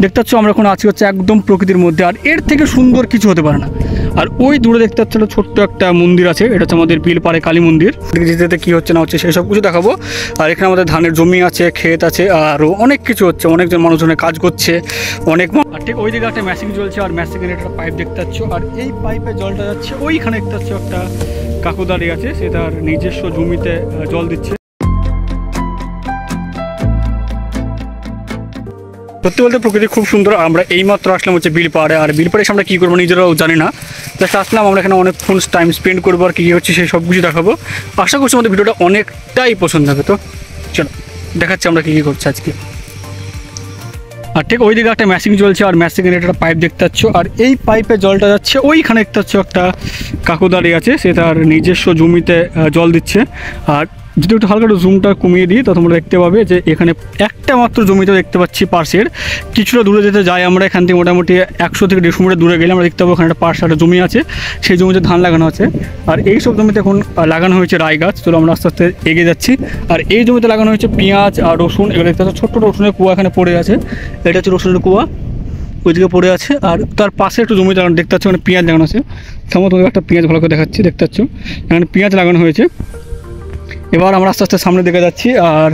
দেখতে পাচ্ছ আমরা এখন আছি হচ্ছে একদম প্রকৃতির মধ্যে, আর এর থেকে সুন্দর কিছু হতে পারে না। আর ওই দূরে দেখতে পাচ্ছ ছোট্ট একটা মন্দির আছে, এটা হচ্ছে আমাদের বিলপাড়ে কালী মন্দির। যেতে কী হচ্ছে না হচ্ছে সেই সব কিছু দেখাবো। আর এখানে আমাদের ধানের জমি আছে, ক্ষেত আছে, আরও অনেক কিছু হচ্ছে, অনেকজন মানুষজনের কাজ করছে অনেক। আর ঠিক ওই দিকে একটা মেশিন চলছে, আর মেশিনের একটা পাইপ দেখতে পাচ্ছ, আর এই পাইপে জলটা যাচ্ছে ওইখানে দেখতে পাচ্ছ একটা কাকু দাঁড়িয়ে আছে, সে তার নিজস্ব জমিতে জল দিচ্ছে। সত্যি বলতে প্রকৃতি খুব সুন্দর। আমরা এইমাত্র আসলাম হচ্ছে বিলপাড়ে, আর বিলপাড়ে আমরা কী করবো নিজেরাও জানি না, জাস্ট আসলাম আমরা এখানে অনেকক্ষণ টাইম স্পেন্ড করবো, আর কী হচ্ছে সেই সব কিছু দেখাবো। আশা করছি আমাদের ভিডিওটা অনেকটাই পছন্দ হবে। তো চলো দেখাচ্ছি আমরা কী করছি আজকে। আর ঠিক ওই দিকে একটা মেশিন চলছে, আর মেশিনের একটা পাইপ দেখতে পাচ্ছ, আর এই পাইপে জলটা যাচ্ছে ওইখানে দেখতে পাচ্ছ একটা কাকু দাঁড়িয়ে আছে, সে তার নিজস্ব জমিতে জল দিচ্ছে। আর যদি একটু হালকা একটু জুমটা কমিয়ে দিই তো তোমরা দেখতে পাবে যে এখানে একটা মাত্র জমিতে দেখতে পাচ্ছি পার্সের। কিছুটা দূরে যেতে যাই আমরা এখান থেকে মোটামুটি 100 থেকে 150 মিটার দূরে গেলে আমরা দেখতে পাবো ওখানে একটা পার্স একটা জমি আছে, সেই জমিতে ধান লাগানো আছে। আর এই সব জমিতে এখন লাগানো হয়েছে রাই গাছ। চলো আমরা আস্তে আস্তে এগিয়ে যাচ্ছি। আর এই জমিতে লাগানো হয়েছে পেঁয়াজ আর রসুন, এগুলো দেখতে পাচ্ছ ছোট্ট রসুনের কুয়া এখানে পড়ে আছে, এটা হচ্ছে রসুনের কুয়া ওইদিকে পড়ে আছে। আর তার পাশে একটু জমি লাগানো দেখতে পাচ্ছ, ওখানে পেঁয়াজ লাগানো আছে। সম্ভবত একটা পেঁয়াজ ভালো করে দেখাচ্ছি, দেখতে পাচ্ছ এখানে পেঁয়াজ লাগানো হয়েছে। এবার আমরা আস্তে আস্তে সামনে দিকে যাচ্ছি। আর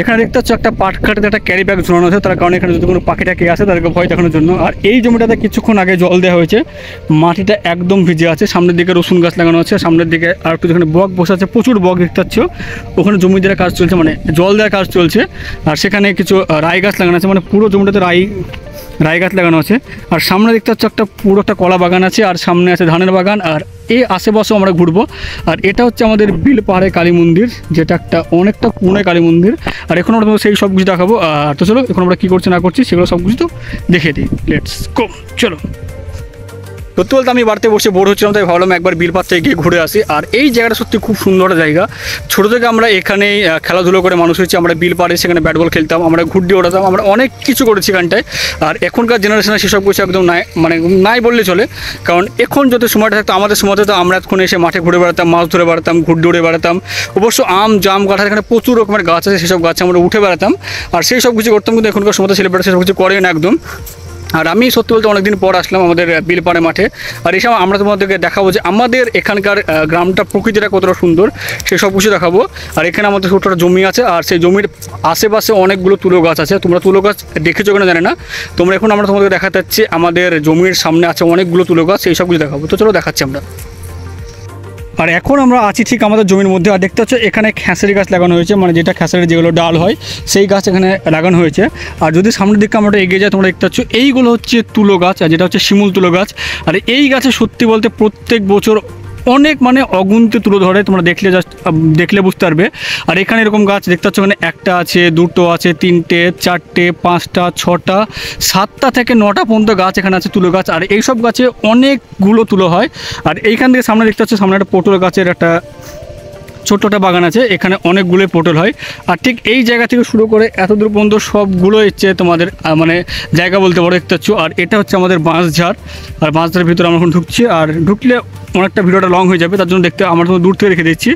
এখানে দেখতে পাচ্ছ একটা পাট কাটিতে একটা ক্যারি ব্যাগ ঝুলানো আছে, তার কারণে এখানে যদি কোনো পাখি টাকি আসে তাদেরকে ভয় দেখানোর জন্য। আর এই জমিটাতে কিছুক্ষণ আগে জল দেওয়া হয়েছে, মাটিটা একদম ভিজে আছে। সামনের দিকে রসুন গাছ লাগানো আছে, সামনের দিকে আর একটু যেখানে বক বসে আছে, প্রচুর বক দেখতে পাচ্ছ। ওখানে জমি দেওয়ার কাজ চলছে, মানে জল দেওয়ার কাজ চলছে। আর সেখানে কিছু রাই গাছ লাগানো আছে, মানে পুরো জমিটাতে রাই গাছ লাগানো আছে। আর সামনে দেখতে পাচ্ছ একটা পুরো একটা কলা বাগান আছে, আর সামনে আছে ধানের বাগান। আর এই আশেপাশেও আমরা ঘুরবো। আর এটা হচ্ছে আমাদের বিলপাড়ে কালী মন্দির, যেটা একটা অনেকটা পুরনো কালী মন্দির। আর এখন আমরা সেই সব কিছু দেখাবো। আর তো চলো এখন আমরা কী করছি না করছি সেগুলো সব কিছু তো দেখে দিই, লেটস গো। চলো সত্যি বলতে আমি বাড়িতে বসে বোর হচ্ছিলাম, তাই ভাবলাম একবার বিলপাড় থেকে গিয়ে ঘুরে আসি। আর এই জায়গাটা সত্যি খুব সুন্দর একটা জায়গা। ছোটো থেকে আমরা এখানেই খেলাধুলো করে মানুষ হয়েছি। আমরা বিলপাড়ে সেখানে ব্যাট বল খেলতাম, আমরা ঘুরডি ওড়াতাম, আমরা অনেক কিছু করেছি এখানটায়। আর এখনকার জেনারেশনে সেসব কিছু একদম নাই, মানে নাই বললে চলে। কারণ এখন যত সময়টা থাকতো আমাদের সময়তে তো আমরা এখন এসে মাঠে ঘুরে বেড়াতাম, মাছ ধরে বেড়াতাম, ঘুরডি উড়ে বেড়াতাম। অবশ্য আম জাম কাঁঠাল এখানে প্রচুর রকমের গাছ আছে, সেসব গাছে আমরা উঠে বেড়াতাম আর সেই সব কিছু করতাম। কিন্তু এখনকার সময়তে ছেলেপেলেরা সেসব কিছু করে না একদম। আর আমি সত্যি বলতে অনেকদিন পর আসলাম আমাদের বিলপাড়ে মাঠে। আর এসব আমরা তোমাদেরকে দেখাবো যে আমাদের এখানকার গ্রামটা প্রকৃতিটা কতটা সুন্দর, সেই সব কিছু দেখাবো। আর এখানে আমাদের ছোটো একটা জমি আছে, আর সেই জমির আশেপাশে অনেকগুলো তুলো গাছ আছে। তোমরা তুলো গাছ দেখেছো কিনা জানি না, তোমরা এখন আমরা তোমাদেরকে দেখাতে যাচ্ছি আমাদের জমির সামনে আছে অনেকগুলো তুলো গাছ, সেই সব কিছু দেখাবো। তো চলো দেখাচ্ছি আমরা। আর এখন আমরা আছি ঠিক আমাদের জমির মধ্যে। আর দেখতে পাচ্ছ এখানে খেসারি গাছ লাগানো হয়েছে, মানে যেটা খেসারি যেগুলো ডাল হয় সেই গাছ এখানে লাগানো হয়েছে। আর যদি সামনের দিকে আমরা এগিয়ে যাই তোমরা দেখতে পাচ্ছ এইগুলো হচ্ছে তুলো গাছ, আর যেটা হচ্ছে শিমুল তুলো গাছ। আর এই গাছে সত্যি বলতে প্রত্যেক বছর অনেক মানে অগুন্তি তুলো ধরে, তোমরা দেখলে বুঝতে পারবে। আর এখানে এরকম গাছ দেখতে পাচ্ছ, এখানে একটা আছে, দুটো আছে, তিনটে, চারটে, পাঁচটা, ছটা, 7টা থেকে 9টা পর্যন্ত গাছ এখানে আছে তুলো গাছ। আর এইসব গাছে অনেকগুলো তুলো হয়। আর এইখান থেকে সামনে দেখতে পাচ্ছ সামনে একটা পটল গাছের একটা ছোট্ট একটা বাগান আছে, এখানে অনেকগুলোই পটল হয়। আর ঠিক এই জায়গা থেকে শুরু করে এত দূর পর্যন্ত সবগুলো হচ্ছে তোমাদের মানে জায়গা বলতে পারো, দেখতে পাচ্ছ। আর এটা হচ্ছে আমাদের বাঁশঝাড়, আর বাঁশঝাড়ের ভিতরে আমরা এখন ঢুকছি। আর ঢুকলে অনেকটা ভিডিওটা লং হয়ে যাবে, তার জন্য দেখতে আমরা দূর থেকে রেখে দিচ্ছি।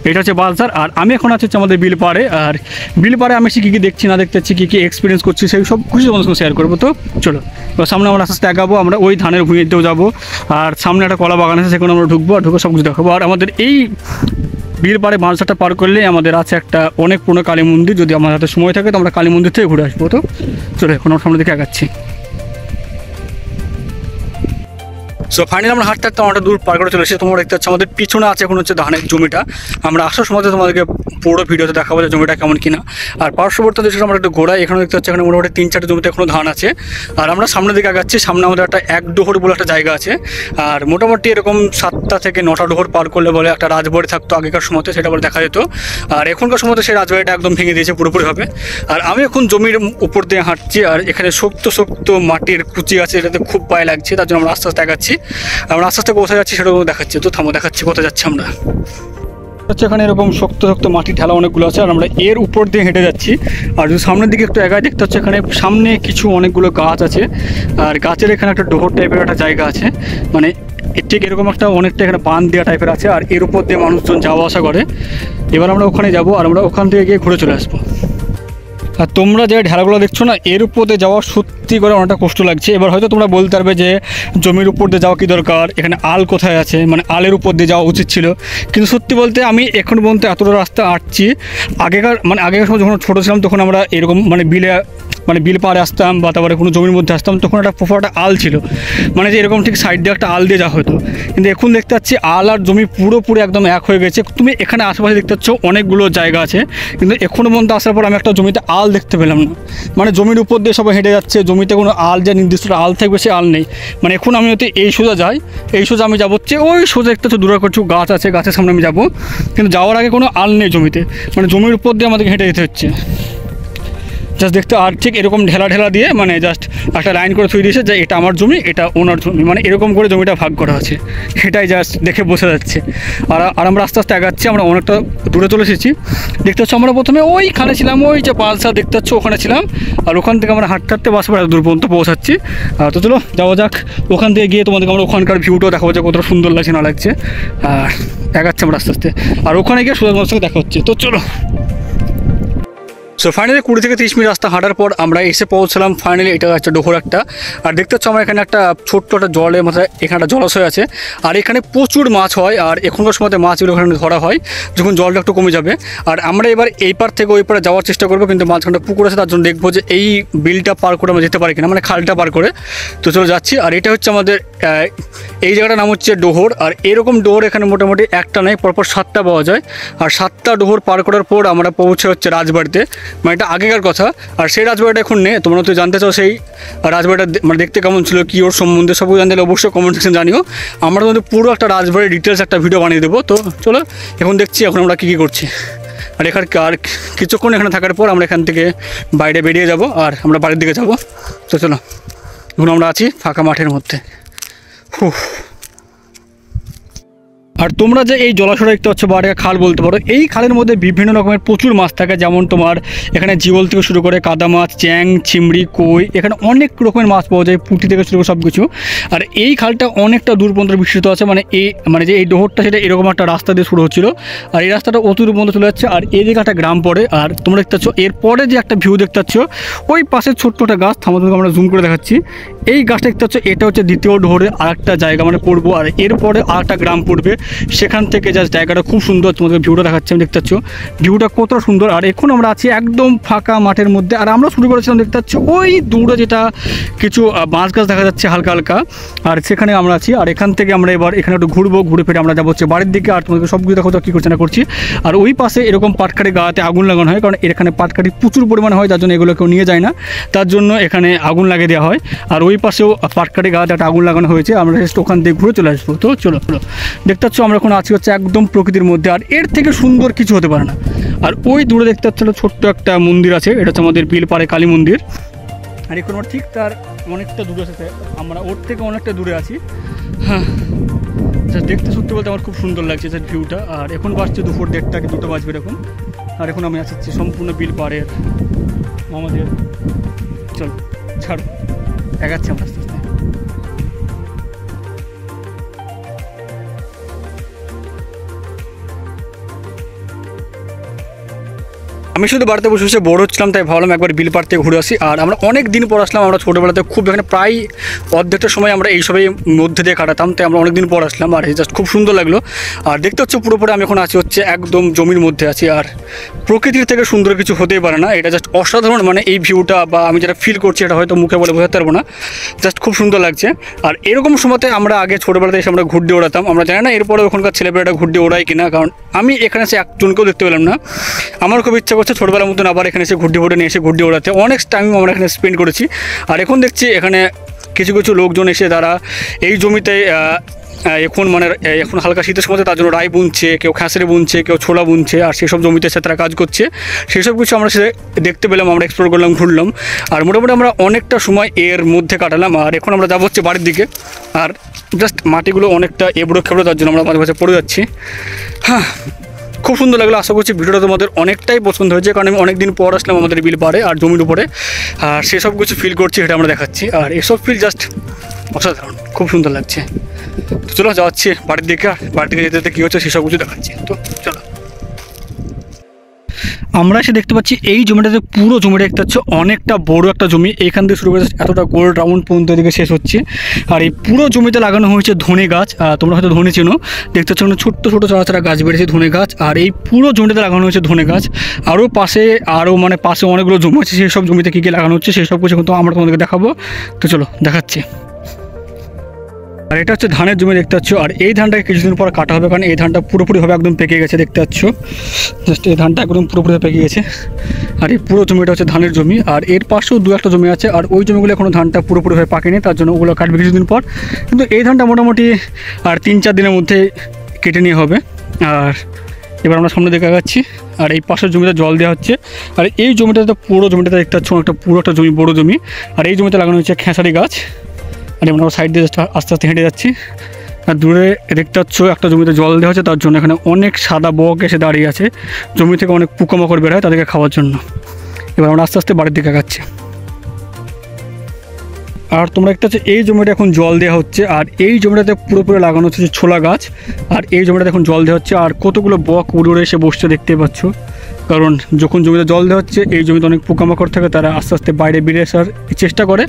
এটা হচ্ছে বাঁশঝাড়। আর আমি এখন আছি হচ্ছে আমাদের বিলপাড়ে। আর বিলপাড়ে আমি কী কী দেখছি না দেখতে পাচ্ছি, কী কী এক্সপিরিয়েন্স করছি সেই সব কিছু তোমাদের সঙ্গে শেয়ার করবো। তো চলো এবার সামনে আমরা আস্তে আস্তে আগাবো, আমরা ওই ধানের ভূমিতেও যাবো। আর সামনে একটা কলা বাগান আছে, সেখানে আমরা ঢুকবো, আর ঢুকে সব কিছু দেখাবো। আর আমাদের এই বিলপাড়ে বাঁশঝাড়টা পার করলে আমাদের আছে একটা অনেক পুরনো কালী মন্দির। যদি আমার হাতে সময় থাকে তো আমরা কালী মন্দির থেকে ঘুরে আসবো। তো চলো এখন আমরা সামনের দিকে আগাচ্ছি। সো ফাইনালি আমরা হাঁটতে হাঁটতে অনেকটা দূর পার করে চলে এসেছি। তোমরা দেখতে পাচ্ছ আমাদের পিছনে আছে এখন হচ্ছে ধানের জমিটা। আমরা আসার সময় তোমাদেরকে পুরো ভিডিওতে দেখাবো যে জমিটা কেমন কিনা। আর পার্শ্ববর্তী দেশে আমরা একটু ঘোরা, এখানে দেখতে পাচ্ছি এখানে মোটামুটি 3-4টে জমিতে এখনও ধান আছে। আর আমরা সামনের দিকে আগাচ্ছি, সামনে আমাদের একটা 1 ডোহর বলে একটা জায়গা আছে। আর মোটামুটি এরকম 7টা থেকে 9টা ডোহর পার করলে বলে একটা রাজবাড়ি থাকতো আগেকার সময়তে, সেটা বলে দেখা যেত। আর এখনকার সময়তে সেই রাজবাড়িটা একদম ভেঙে দিয়েছে পুরোপুরিভাবে। আর আমি এখন জমির উপর দিয়ে হাঁটছি, আর এখানে শক্ত শক্ত মাটির কুচি আছে, এটাতে খুব পায়ে লাগছে, তার জন্য আমরা আস্তে আস্তে আগাচ্ছি। আমরা আস্তে আস্তে কোথায় যাচ্ছি সেটাও দেখাচ্ছি। তো থামো দেখাচ্ছি কোথায় যাচ্ছি আমরা। হচ্ছে এখানে এরকম শক্ত শক্ত মাটির ঢালা অনেকগুলো আছে, আর আমরা এর উপর দিয়ে হেঁটে যাচ্ছি। আর যদি সামনের দিকে একটু এগায় দেখতে হচ্ছে এখানে সামনে কিছু অনেকগুলো গাছ আছে। আর গাছের এখানে একটা ডোহর টাইপের একটা জায়গা আছে, মানে ঠিক এরকম একটা অনেকটা এখানে বাঁধ দেওয়া টাইপের আছে। আর এর উপর দিয়ে মানুষজন যাওয়া আসা করে। এবার আমরা ওখানে যাব, আর আমরা ওখান থেকে গিয়ে ঘুরে চলে আসবো। আর তোমরা যে ঢেলাগুলো দেখছো না, এর উপর দিয়ে যাওয়া সত্যি করে অনেকটা কষ্ট লাগছে। এবার হয়তো তোমরা বলতে পারবে যে জমির উপর দিয়ে যাওয়া কী দরকার, এখানে আল কোথায় আছে, মানে আলের উপর দিয়ে যাওয়া উচিত ছিল। কিন্তু সত্যি বলতে আমি এখন পর্যন্ত এতটা রাস্তা আঁটছি, আগেকার সময় যখন ছোটো ছিলাম তখন আমরা এরকম বিল পাড়ে আসতাম বা তারপরে কোনো জমির মধ্যে আসতাম, তখন একটা প্রপার একটা আল ছিল, মানে যে এরকম ঠিক সাইড দিয়ে একটা আল দিয়ে যাওয়া হতো। কিন্তু এখন দেখতে পাচ্ছি আল আর জমি পুরোপুরি একদম এক হয়ে গেছে। তুমি এখানে আশেপাশে দেখতে পাচ্ছ অনেকগুলো জায়গা আছে, কিন্তু এখনও পর্যন্ত আসার পর আমি একটা জমিতে আল দেখতে পেলাম না। মানে জমির উপর দিয়ে সবাই হেঁটে যাচ্ছে, জমিতে কোনো আল যে নির্দিষ্ট আল থাকবে সে আল নেই। মানে এখন আমি হয়তো এই সোজা যাই, এই সোজা আমি যাবো হচ্ছে ওই সোজা একটা তো দূরে কিছু গাছ আছে, গাছের সামনে আমি যাবো, কিন্তু যাওয়ার আগে কোনো আল নেই জমিতে, মানে জমির উপর দিয়ে আমাদেরকে হেঁটে যেতে হচ্ছে জাস্ট দেখতে। আর ঠিক এরকম ঢেলা দিয়ে মানে জাস্ট একটা লাইন করে থুয়ে দিয়েছে যে এটা আমার জমি, এটা ওনার জমি, মানে এরকম করে জমিটা ভাগ করা আছে, সেটাই জাস্ট দেখে বোঝা যাচ্ছে। আর আমরা আস্তে আস্তে আগাচ্ছি, আমরা অনেকটা দূরে চলে এসেছি। দেখতে পাচ্ছ আমরা প্রথমে ওইখানে ছিলাম, ওই যে বাসা দেখতে পাচ্ছ ওখানে ছিলাম, আর ওখান থেকে আমরা হাঁটতে বাস পড়ে দূর পর্যন্ত পৌঁছাচ্ছি। তো চলো যাওয়া যাক, ওখান থেকে গিয়ে তোমাদেরকে আমরা ওখানকার ভিউটাও দেখাবো যে কতটা সুন্দর লাগছে না লাগছে। আর এগাচ্ছি আমরা আস্তে আস্তে, আর ওখানে গিয়ে সুন্দর মানুষের দেখা হচ্ছে। তো চলো। সো ফাইনালি 20 থেকে 30 মিনিট রাস্তা হাঁটার পর আমরা এসে পৌঁছলাম ফাইনালি, এটা হচ্ছে ডোহর একটা। আর দেখতে পাচ্ছ আমরা এখানে একটা ছোট্ট একটা জলের মাথায় এখানে একটা জলাশয় আছে, আর এখানে প্রচুর মাছ হয়। আর এখনকার সময়তে মাছগুলো এখানে ধরা হয় যখন জলটা একটু কমে যাবে। আর আমরা এবার এই পার থেকে ওই পারে যাওয়ার চেষ্টা করবো, কিন্তু মাঝখানটা পুকুর আছে, তার জন্য দেখবো যে এই বিলটা পার করে আমরা যেতে পারি কিনা, মানে খালটা পার করে। তো চলো যাচ্ছি। আর এটা হচ্ছে আমাদের এই জায়গাটার নাম হচ্ছে ডোহর। আর এরকম ডোহর এখানে মোটামুটি একটা নেই, পরপর 7টা পাওয়া যায়। আর 7টা ডোহর পার করার পর আমরা পৌঁছে হচ্ছে রাজবাড়িতে, মানে এটা আগেকার কথা। আর সেই রাজবাড়িটা এখন নেই, তোমরা তো জানতে চাও সেই রাজবাড়িটা মানে দেখতে কেমন ছিল, কী ওর সম্বন্ধে সব জানতে অবশ্যই কমেন্ট সেকশন জানিও। আমরা তোমাদের পুরো একটা রাজবাড়ির ডিটেলস একটা ভিডিও বানিয়ে দেবো। তো চলো এখন দেখছি এখন আমরা কী করছি। আর আর কিছুক্ষণ এখানে থাকার পর আমরা এখান থেকে বাইরে বেরিয়ে যাব, আর আমরা বাড়ির দিকে যাব। তো চলো, এখন আমরা আছি ফাঁকা মাঠের মধ্যে। আর তোমরা যে এই জলাশয়টা দেখতে পাচ্ছ বা এটাকে খাল বলতে পারো, এই খালের মধ্যে বিভিন্ন রকমের প্রচুর মাছ থাকে, যেমন তোমার এখানে জিওল থেকে শুরু করে কাদা মাছ, চ্যাং, চিংড়ি, কই, এখানে অনেক রকমের মাছ পাওয়া যায়, পুঁটি থেকে শুরু করে সব কিছু। আর এই খালটা অনেকটা দূর পর্যন্ত বিস্তৃত আছে, মানে যে এই ডোহরটা সেটা এরকম একটা রাস্তা দিয়ে শুরু হচ্ছিলো, আর এই রাস্তাটা অত দূর পর্যন্ত চলে যাচ্ছে। আর এই দিকে একটা গ্রাম পড়ে। আর তোমরা দেখতে পাচ্ছ এরপরে যে একটা ভিউ দেখতে পাচ্ছ, ওই পাশে ছোট্ট একটা গাছ, তোমাদেরকে আমরা জুম করে দেখাচ্ছি। এই গাছটা দেখতে পাচ্ছ, এটা হচ্ছে দ্বিতীয় ডোহরে আরেকটা জায়গা মানে পড়বো, আর এরপরে আরেকটা গ্রাম পড়বে। সেখান থেকে জাস্ট জায়গাটা খুব সুন্দর, তোমাদের ভিউটা দেখাচ্ছি। আমি দেখতে পাচ্ছ ভিউটা কতটা সুন্দর। আর এখন আমরা আছি একদম ফাঁকা মাঠের মধ্যে। আর আমরা শুরু করেছিলাম দেখতে পাচ্ছ ওই দূরে যেটা কিছু বাঁশ গাছ দেখা যাচ্ছে হালকা হালকা, আর সেখানে আমরা আছি। আর এখান থেকে আমরা এবার এখানে একটু ঘুরবো, ঘুরে ফিরে আমরা যাবো হচ্ছে বাড়ির দিকে। আর তোমাদেরকে সবগুলো দেখো কী করছে না করছি। আর ওই পাশে এরকম পাটকাঠি গাতে আগুন লাগানো হয়, কারণ এখানে পাটকাঠি প্রচুর পরিমাণে হয়, যার জন্য এগুলো কেউ নিয়ে যায় না, তার জন্য এখানে আগুন লাগিয়ে দেওয়া হয়। আর ওই পাশেও পাটকাঠি গাতে একটা আগুন লাগানো হয়েছে, আমরা জাস্ট ওখান থেকে ঘুরে চলে আসবো। তো চলো দেখতে পাচ্ছ আমরা এখন আছি হচ্ছে একদম প্রকৃতির মধ্যে, আর এর থেকে সুন্দর কিছু হতে পারে না। আর ওই দূরে দেখতে পাচ্ছ ছোট্ট একটা মন্দির আছে, এটা হচ্ছে আমাদের বিলপাড়ে কালী মন্দির। আর এখন আমরা ঠিক তার অনেকটা দূরে আছে, আমরা ওর থেকে অনেকটা দূরে আছি। হ্যাঁ, দেখতে সত্যি বলতে আমার খুব সুন্দর লাগছে স্যার ভিউটা। আর এখন বাজছে দুপুর 1:30 কি 2টা বাজবে এরকম। আর এখন আমি আসছি সম্পূর্ণ বিলপাড়ের আমাদের, চল ছাড় এগাচ্ছি আমরা আস্তে আস্তে। আমি শুধু বাড়িতে বসে বসে বোর হচ্ছিলাম, তাই ভাবলাম একবার বিলপাড় থেকে ঘুরে আসি। আর আমরা অনেক দিন পর আসলাম, আমরা ছোটোবেলাতে খুব এখানে প্রায় অর্ধেকটা সময় আমরা এইসবের মধ্যে দিয়ে কাটাতাম, তাই আমরা অনেক দিন পর আসলাম। আর জাস্ট খুব সুন্দর লাগলো। আর দেখতে হচ্ছে পুরোপুরি আমি এখন আছি হচ্ছে একদম জমির মধ্যে আছি। আর প্রকৃতির থেকে সুন্দর কিছু হতেই পারে না, এটা জাস্ট অসাধারণ। মানে এই ভিউটা বা আমি যেটা ফিল করছি এটা হয়তো মুখে বলে বোঝাতে পারবো না, জাস্ট খুব সুন্দর লাগছে। আর এরকম সময়তে আমরা আগে ছোটোবেলাতে এসে আমরা ঘুরতে ওড়াতাম, আমরা জানি না এরপরে ওখানকার ছেলেপেলেটা ঘুরতে ওড়ায় কিনা, কারণ আমি এখানে এসে একজনকেও দেখতে পেলাম না। আমার খুব ইচ্ছা করছে ছোটোবেলার মতন আবার এখানে এসে ঘুরতে নিয়ে এসে ঘুরতে ওড়াতে। অনেক টাইম আমরা এখানে স্পেন্ড করেছি। আর এখন দেখছি এখানে কিছু কিছু লোকজন এসে তারা এই জমিতে এখন হালকা শীতের সময়, তার জন্য রাই বুনছে, কেউ খেসারি বুনছে, কেউ ছোলা বুনছে। আর সেসব জমিতে এসে তারা কাজ করছে, সেসব কিছু আমরা সে দেখতে পেলাম, আমরা এক্সপ্লোর করলাম, ঘুরলাম। আর মোটামুটি আমরা অনেকটা সময় এর মধ্যে কাটালাম। আর এখন আমরা যাবো হচ্ছে বাড়ির দিকে। আর জাস্ট মাটিগুলো অনেকটা এবড়ো খেবড়ো, তার জন্য আমরা মাঝে মাঝে পড়ে যাচ্ছি। হ্যাঁ, খুব সুন্দর লাগলো। আশা করছি ভিডিওটা তোমাদের অনেকটাই পছন্দ হয়েছে, কারণ আমি অনেক দিন পর আসলাম আমাদের বিলপাড়ে আর জমির উপরে। আর সেসব কিছু ফিল করছি, এটা আমরা দেখাচ্ছি। আর এসব ফিল জাস্ট অসাধারণ, খুব সুন্দর লাগছে। তো চলো যাচ্ছি বাড়ির দিকে। আর বাড়ির দিকে যেতে যেতে কী হচ্ছে সেসব কিছু দেখাচ্ছি। তো চলো। আমরা এসে দেখতে পাচ্ছি এই জমিটাতে, পুরো জমিটা দেখতে পাচ্ছ অনেকটা বড় একটা জমি। এখান থেকে শুরু করে এতটা গোল রাউন্ড পর্যন্ত এদিকে শেষ হচ্ছে। আর এই পুরো জমিতে লাগানো হয়েছে ধনে গাছ। তোমরা হয়তো ধনে চেনো, দেখতে পাচ্ছ ছোট্ট ছোটো চারা চারা গাছ বেড়েছে ধনে গাছ। আর এই পুরো জমিটাতে লাগানো হয়েছে ধনে গাছ। আরও পাশে পাশে অনেকগুলো জমি আছে, সেই সব জমিতে কী কী লাগানো হচ্ছে সেই সব কিছু কিন্তু আমরা তোমাদেরকে দেখাবো। তো চলো দেখাচ্ছি। আর এটা হচ্ছে ধানের জমি দেখতে পাচ্ছ। আর এই ধানটাকে কিছুদিন পর কাটা হবে, কারণ এই ধানটা পুরোপুরিভাবে একদম পেকে গেছে দেখতে পাচ্ছ। জাস্ট এই ধানটা একদম পুরোপুরি পেকে গেছে। আর এই পুরো জমিটা হচ্ছে ধানের জমি। আর এর পাশেও দু একটা জমি আছে, আর ওই জমিগুলো এখনও ধানটা পুরোপুরিভাবে পাকেনি, তার জন্য ওগুলো কাটবে কিছুদিন পর। কিন্তু এই ধানটা মোটামুটি আর 3-4 দিনের মধ্যে কেটে নিয়ে হবে। আর এবার আমরা সামনে দিকে আগাচ্ছি। আর এই পাশের জমিতে জল দেওয়া হচ্ছে। আর এই জমিটাতে, পুরো জমিটাতে দেখতে পাচ্ছ একটা পুরো একটা জমি, বড়ো জমি। আর এই জমিতে লাগানো হচ্ছে খেসারি গাছ। আর আমরা সাইড দিয়ে আস্তে আস্তে হেঁটে যাচ্ছি। আর দূরে দেখতে পাচ্ছ একটা জমিতে জল দেওয়া হচ্ছে, তার জন্য এখানে অনেক সাদা বক এসে দাঁড়িয়ে আছে। জমি থেকে অনেক পোকামাকড় বের হয় তাদেরকে খাওয়ার জন্য। এবার আমরা আস্তে আস্তে বাড়ির দিকে আগাচ্ছি। আর তোমরা দেখতে পাচ্ছ এই জমিটা এখন জল দেওয়া হচ্ছে। আর এই জমিটাতে পুরোপুরি লাগানো হচ্ছে ছোলা গাছ। আর এই জমিটাতে এখন জল দেওয়া হচ্ছে। আর কতগুলো বক উড়ে উড়ে এসে বসছে দেখতে পাচ্ছ, কারণ যখন জমিতে জল দেওয়া হচ্ছে এই জমিতে অনেক পোকামাকড় থাকে, তারা আস্তে আস্তে বাইরে বেরিয়ে আসার চেষ্টা করে।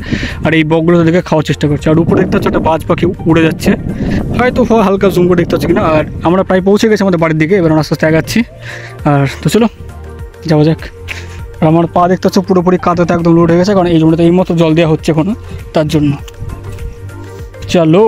আর এই বকগুলো তাদেরকে খাওয়ার চেষ্টা করছে। আর উপরে দেখতে পাচ্ছ একটা বাজ পাখি উড়ে যাচ্ছে, হয়তো হালকা জুম করে দেখতে পাচ্ছি কিনা। আর আমরা প্রায় পৌঁছে গেছি আমাদের বাড়ির দিকে। এবার আমরা আস্তে আস্তে আগাচ্ছি। আর তো চলো যাওয়া যাক। আর আমার পা দেখতে পাচ্ছ পুরোপুরি কাদাতে একদম লোড হয়ে গেছে, কারণ এই জমিটাতে এই মতো জল দেওয়া হচ্ছে এখনো, তার জন্য। চলো।